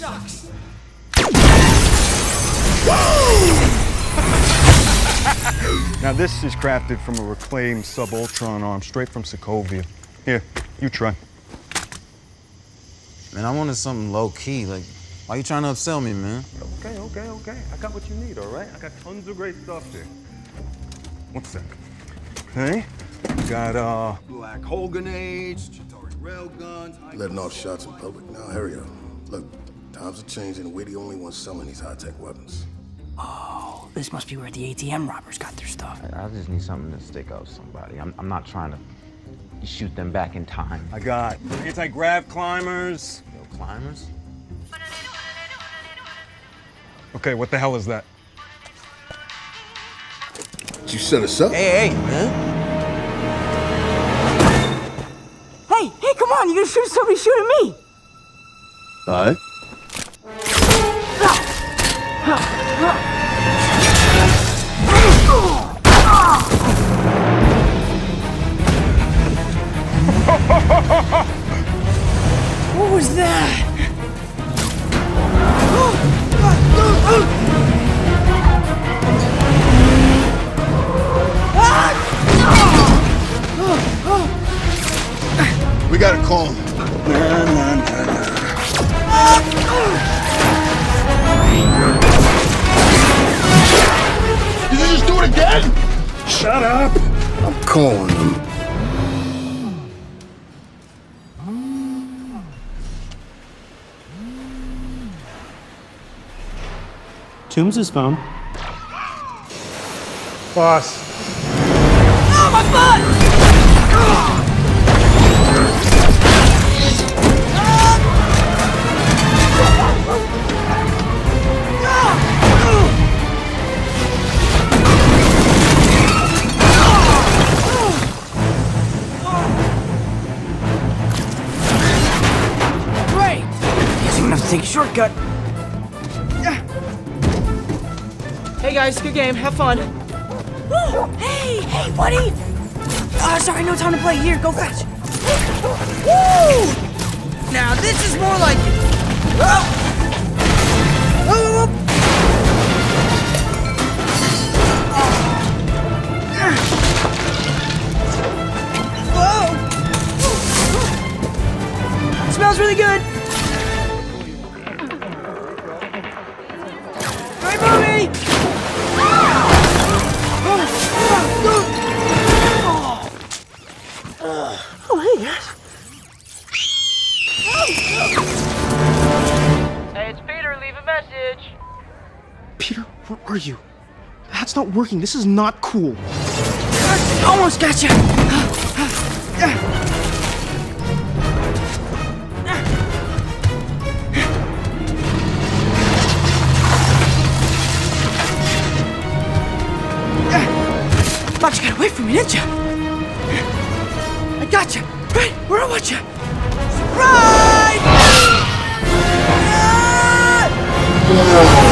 sucks. Now this is crafted from a reclaimed subaltron arm straight from Sokovia. Here, you try. Man, I wanted something low-key. Like, why you trying to upsell me, man? Okay. I got what you need, all right? I got tons of great stuff here. One sec. Okay. Got, black hole grenades, Chitauri railguns. Letting off shots in public now. Hurry up. Look, times are changing. We're the only ones selling these high-tech weapons. Oh, this must be where the ATM robbers got their stuff. I just need something to stick out somebody. I'm not trying to shoot them back in time. I got anti-grav climbers. Yo, climbers? Okay, what the hell is that? Did you set us up? Hey, man. Hey, come on, you gonna shoot somebody shooting me? All right. What was that? We gotta call him. Did you just do it again? Shut up. I'm calling him. Toombs' phone. Boss. Oh, my butt! Great! Guess I'm gonna have to take a shortcut. Hey guys, good game. Have fun. Woo! Hey, buddy! Sorry, no time to play. Here, go fetch. Woo! Now this is more like it. Oh! Oh! Whoa! Smells really good. Great movie! Oh, hey, guys. Hey, it's Peter. Leave a message. Peter, where are you? That's not working. This is not cool. Almost got you. Thought you got away from me, didn't you? I got you. Right where I want you. Surprise! Ah!